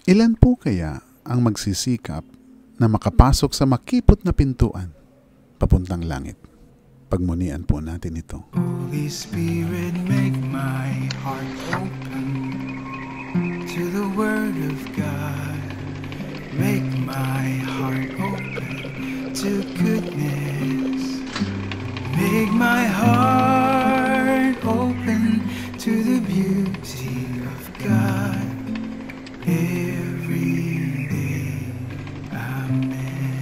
Ilan po kaya ang magsisikap na makapasok sa makipot na pintuan papuntang langit? Pagmunian po natin ito. Holy Spirit, make my heart open to the Word of God. Make my heart open to goodness. Make my heart open to the beauty of God every day. Amen.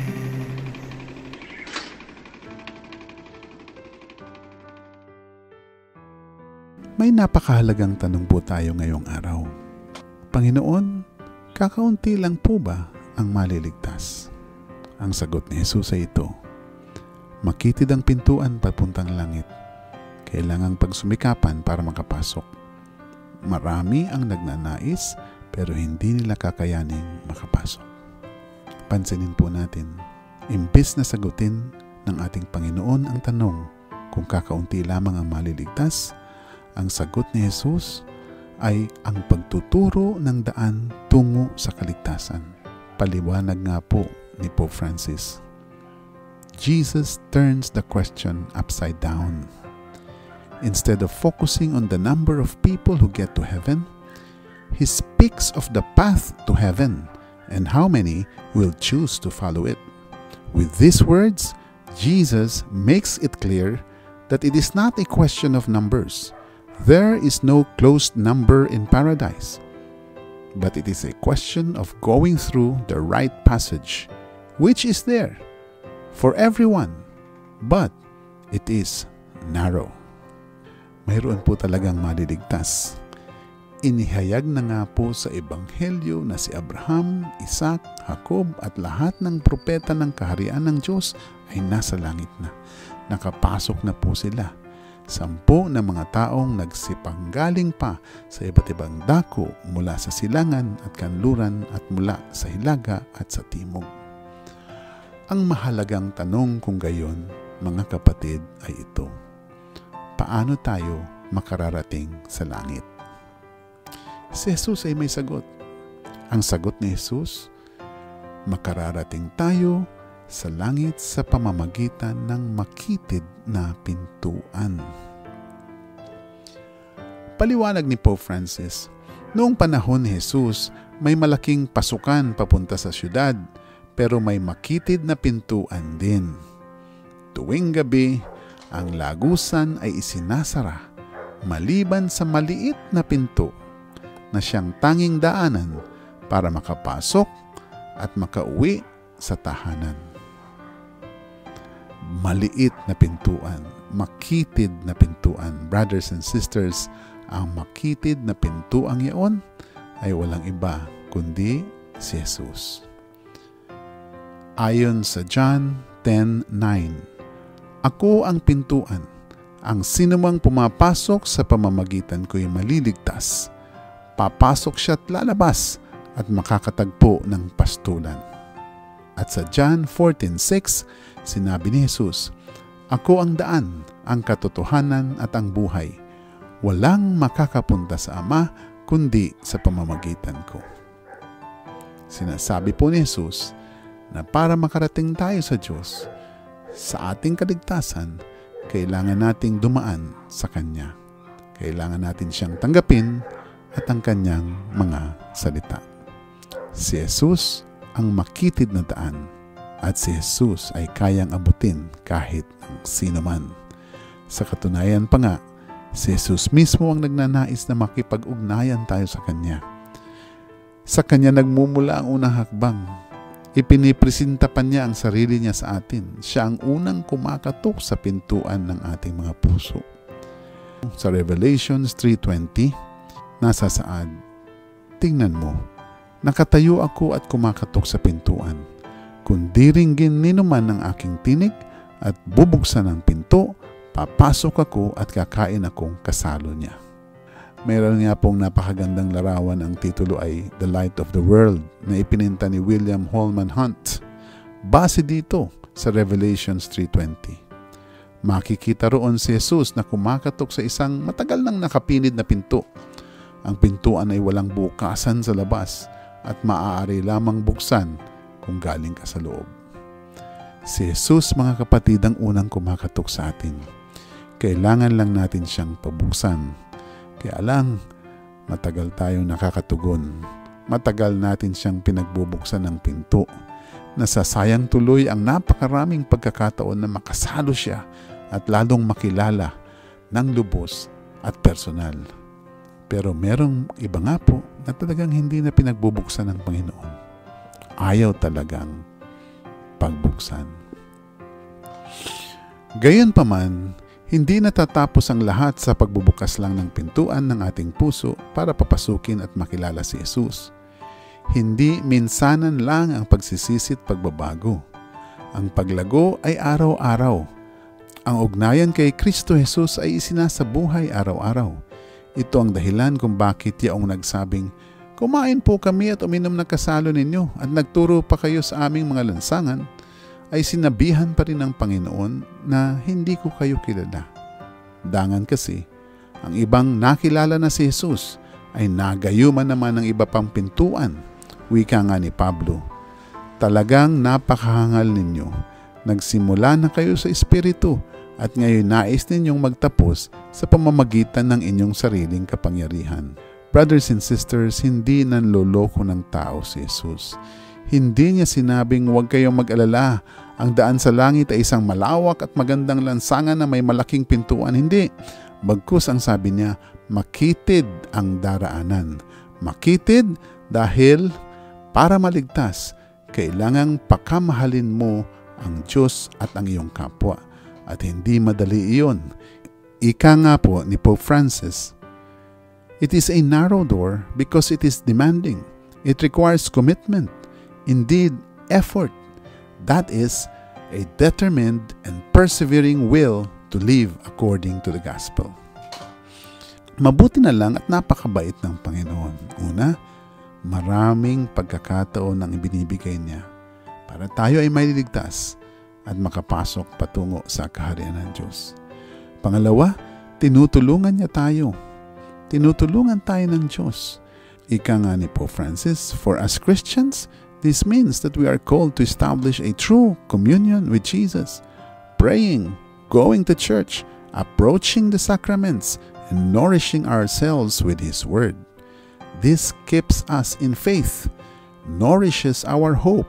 May napakahalagang tanong po tayo ngayong araw. Panginoon, kakaunti lang po ba ang maliligtas? Ang sagot ni Jesus ay ito. Makitid ang pintuan papuntang langit. Kailangang pagsumikapan para makapasok. Marami ang nagnanais pero hindi nila kakayaning makapasok. Pansinin po natin, imbes na sagutin ng ating Panginoon ang tanong kung kakaunti lamang ang maliligtas, ang sagot ni Jesus ay ang pagtuturo ng daan tungo sa kaligtasan. Paliwanag nga po ni Pope Francis. Jesus turns the question upside down. Instead of focusing on the number of people who get to heaven, he speaks of the path to heaven and how many will choose to follow it. With these words, Jesus makes it clear that it is not a question of numbers. There is no closed number in paradise, but it is a question of going through the right passage, which is there for everyone, but it is narrow. Mayroon po talagang maliligtas. Inihayag na nga po sa Ebanghelyo na si Abraham, Isaac, Jacob at lahat ng propeta ng kaharian ng Diyos ay nasa langit na. Nakapasok na po sila. 10 na mga taong nagsipanggaling pa sa iba't ibang dako mula sa silangan at kanluran at mula sa hilaga at sa timog. Ang mahalagang tanong kung gayon, mga kapatid, ay ito. Paano tayo makararating sa langit? Si Jesus ay may sagot. Ang sagot ni Jesus, makararating tayo sa langit sa pamamagitan ng makitid na pintuan. Paliwanag ni Pope Francis, noong panahon ni Jesus, may malaking pasukan papunta sa syudad, pero may makitid na pintuan din. Tuwing gabi, ang lagusan ay isinasara, maliban sa maliit na pinto na siyang tanging daanan para makapasok at makauwi sa tahanan. Maliit na pintuan, makitid na pintuan. Brothers and sisters, ang makitid na pintuang iyon ay walang iba kundi si Jesus. Ayon sa John 10:9, Ako ang pintuan. Ang sinumang pumapasok sa pamamagitan ko'y maliligtas. Papasok siya at lalabas at makakatagpo ng pastulan. At sa John 14:6, sinabi ni Jesus, Ako ang daan, ang katotohanan at ang buhay. Walang makakapunta sa Ama kundi sa pamamagitan ko. Sinasabi po ni Jesus na para makarating tayo sa Diyos, sa ating kaligtasan, kailangan nating dumaan sa Kanya. Kailangan natin siyang tanggapin at ang Kanyang mga salita. Si Jesus ang makitid na daan at si Jesus ay kayang abutin kahit ng sino man. Sa katunayan pa nga, si Jesus mismo ang nagnanais na makipag-ugnayan tayo sa Kanya. Sa Kanya nagmumula ang unang hakbang. Ipinipresenta pa niya ang sarili niya sa atin. Siya ang unang kumakatok sa pintuan ng ating mga puso. Sa Revelations 3:20, nasa saad, Tingnan mo, nakatayo ako at kumakatok sa pintuan. Kung diringgin ninuman ng aking tinig at bubuksan ang pinto, papasok ako at kakain akong kasalo niya. Mayroon nga pong napakagandang larawan, ang titulo ay The Light of the World na ipininta ni William Holman Hunt. Base dito sa Revelations 3:20. Makikita roon si Jesus na kumakatok sa isang matagal nang nakapinid na pinto. Ang pintuan ay walang bukasan sa labas at maaari lamang buksan kung galing ka sa loob. Si Jesus, mga kapatid, ang unang kumakatok sa atin. Kailangan lang natin siyang pabuksan. Kaya lang, matagal tayong nakakatugon. Matagal natin siyang pinagbubuksan ng pinto. Nasasayang tuloy ang napakaraming pagkakataon na makasalo siya at lalong makilala ng lubos at personal. Pero merong iba nga po na talagang hindi na pinagbubuksan ng Panginoon. Ayaw talagang pagbuksan. Gayunpaman, hindi natatapos ang lahat sa pagbubukas lang ng pintuan ng ating puso para papasukin at makilala si Jesus. Hindi minsanan lang ang pagsisisit pagbabago. Ang paglago ay araw-araw. Ang ugnayan kay Kristo Jesus ay isinasabuhay araw-araw. Ito ang dahilan kung bakit yaong nagsabing, "Kumain po kami at uminom ng kasalo ninyo at nagturo pa kayo sa aming mga lansangan," ay sinabihan pa rin ng Panginoon na hindi ko kayo kilala. Dangan kasi, ang ibang nakilala na si Jesus ay nagayuman naman ng iba pang pintuan. Wika nga ni Pablo, "Talagang napakahangal ninyo. Nagsimula na kayo sa Espiritu at ngayon nais ninyong magtapos sa pamamagitan ng inyong sariling kapangyarihan." Brothers and sisters, hindi nanloloko ng tao si Jesus. Hindi niya sinabing huwag kayong mag-alala. Ang daan sa langit ay isang malawak at magandang lansangan na may malaking pintuan. Hindi. Bagkus ang sabi niya, makitid ang daraanan. Makitid dahil para maligtas, kailangang pakamahalin mo ang Diyos at ang iyong kapwa. At hindi madali iyon. Ika nga po ni Pope Francis, "It is a narrow door because it is demanding. It requires commitment, indeed effort. That is a determined and persevering will to live according to the gospel." Mabuti na lang at napakabait ng Panginoon. Una, maraming pagkakataon ang ibinibigay niya para tayo ay maliligtas at makapasok patungo sa kaharian ng Diyos. Pangalawa, tinutulungan niya tayo. Tinutulungan tayo ng Diyos. Ika nga ni Pope Francis, "For as Christians, this means that we are called to establish a true communion with Jesus, praying, going to church, approaching the sacraments, and nourishing ourselves with His Word. This keeps us in faith, nourishes our hope,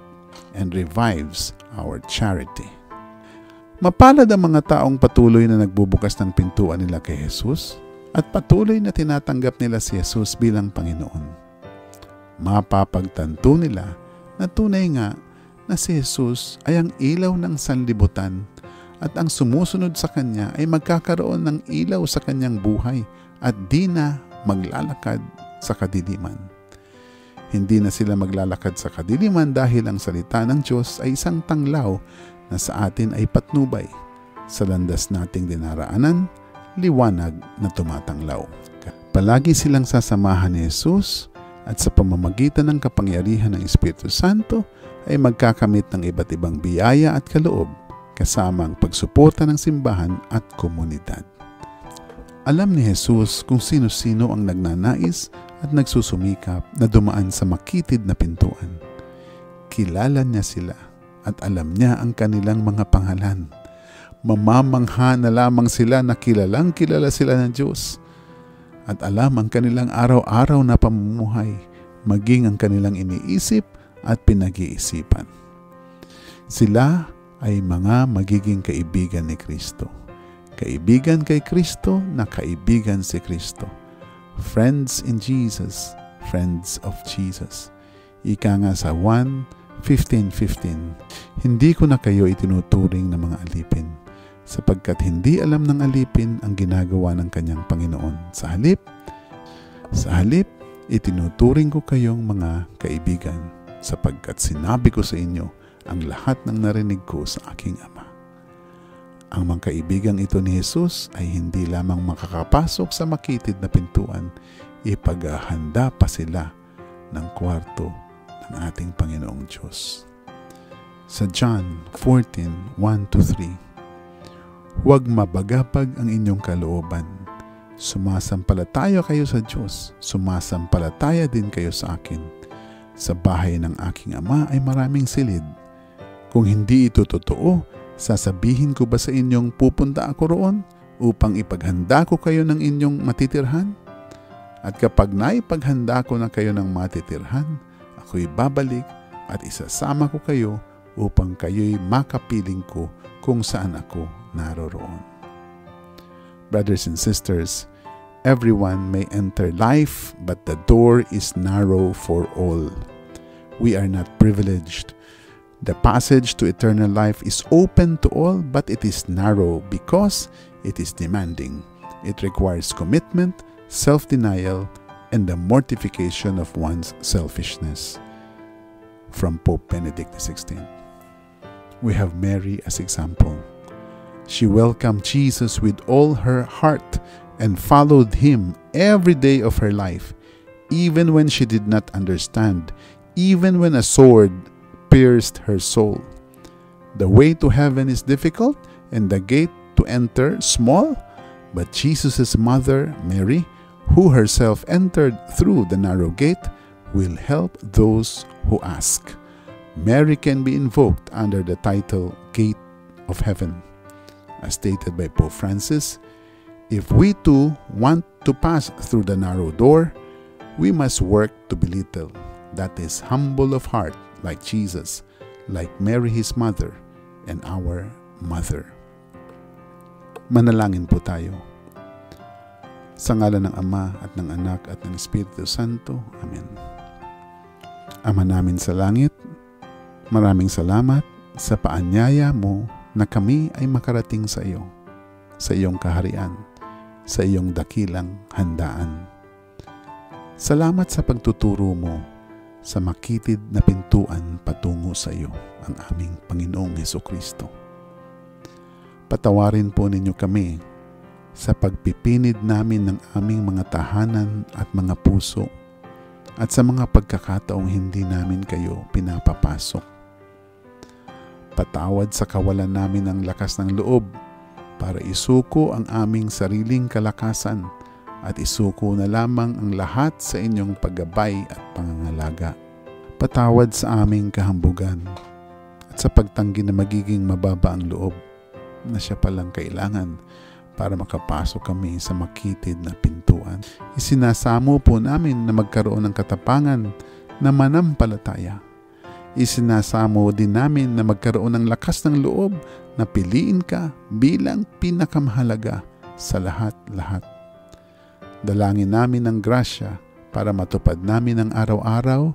and revives our charity." Mapalad ang mga taong patuloy na nagbubukas ng pintuan nila kay Jesus at patuloy na tinatanggap nila si Jesus bilang Panginoon. Mapapagtanto nila na tunay nga na si Jesus ay ang ilaw ng sanlibutan at ang sumusunod sa Kanya ay magkakaroon ng ilaw sa kanyang buhay at di na maglalakad sa kadiliman. Hindi na sila maglalakad sa kadiliman dahil ang salita ng Diyos ay isang tanglaw na sa atin ay patnubay. Sa landas nating dinaraanan, liwanag na tumatanglaw. Palagi silang sasamahan ni Jesus at sa pamamagitan ng kapangyarihan ng Espiritu Santo ay magkakamit ng iba't ibang biyaya at kaloob kasama ang pagsuporta ng simbahan at komunidad. Alam ni Jesus kung sino-sino ang nagnanais at nagsusumikap na dumaan sa makitid na pintuan. Kilala niya sila at alam niya ang kanilang mga pangalan. Mamamangha na lamang sila na kilalang kilala sila ng Diyos at alam ang kanilang araw-araw na pamumuhay, maging ang kanilang iniisip at pinag-iisipan. Sila ay mga magiging kaibigan ni Kristo. Kaibigan kay Kristo na kaibigan si Kristo. Friends in Jesus, friends of Jesus. Ika nga sa 1:15:15, "Hindi ko na kayo itinuturing na mga alipin, sapagkat hindi alam ng alipin ang ginagawa ng kanyang Panginoon. Sa halip, itinuturing ko kayong mga kaibigan, sapagkat sinabi ko sa inyo ang lahat ng narinig ko sa aking Ama." Ang mga kaibigang ito ni Jesus ay hindi lamang makakapasok sa makitid na pintuan, ipaghahanda pa sila ng kwarto ng ating Panginoong Diyos. Sa John 14:1-3, "Huwag mabagapag ang inyong kalooban. Sumasampalataya kayo sa Diyos, sumasampalataya din kayo sa akin. Sa bahay ng aking ama ay maraming silid. Kung hindi ito totoo, sasabihin ko ba sa inyong pupunta ako roon upang ipaghanda ko kayo ng inyong matitirhan? At kapag naipaghanda ko na kayo ng matitirhan, ako'y babalik at isasama ko kayo upang kayo'y makapiling ko kung saan ako naroroon. Brothers and sisters, everyone may enter life, but the door is narrow for all. We are not privileged. The passage to eternal life is open to all, but it is narrow because it is demanding. It requires commitment, self-denial, and the mortification of one's selfishness. From Pope Benedict XVI. We have Mary as example. She welcomed Jesus with all her heart and followed him every day of her life, even when she did not understand, even when a sword pierced her soul. The way to heaven is difficult and the gate to enter small, but Jesus' mother, Mary, who herself entered through the narrow gate, will help those who ask. Mary can be invoked under the title Gate of Heaven. As stated by Pope Francis, if we too want to pass through the narrow door, we must work to be little, that is, humble of heart, like Jesus, like Mary his mother, and our mother. Manalangin po tayo. Sa ngalan ng Ama at ng Anak at ng Espiritu Santo. Amen. Ama namin sa langit, maraming salamat sa paanyaya mo na kami ay makarating sa iyo, sa iyong kaharian, sa iyong dakilang handaan. Salamat sa pagtuturo mo sa makitid na pintuan patungo sa iyo, ang aming Panginoong Hesukristo. Patawarin po ninyo kami sa pagpipinid namin ng aming mga tahanan at mga puso at sa mga pagkakataong hindi namin kayo pinapapasok. Patawad sa kawalan namin ng lakas ng loob para isuko ang aming sariling kalakasan at isuko na lamang ang lahat sa inyong paggabay at pangangalaga. Patawad sa aming kahambugan at sa pagtanggi na magiging mababa ang loob na siya palang kailangan para makapasok kami sa makitid na pintuan. Isinasamo po namin na magkaroon ng katapangan na manampalataya. Isinasamo din namin na magkaroon ng lakas ng loob na piliin ka bilang pinakamahalaga sa lahat-lahat. Dalangin namin ng grasya para matupad namin ang araw-araw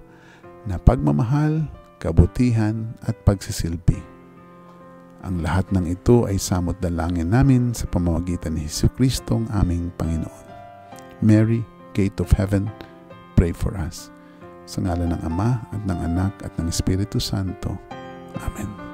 na pagmamahal, kabutihan at pagsisilbi. Ang lahat ng ito ay samot dalangin namin sa pamamagitan ni Jesucristo ang aming Panginoon. Mary, Gate of Heaven, pray for us. Sa ngalan ng Ama at ng Anak at ng Espiritu Santo. Amen.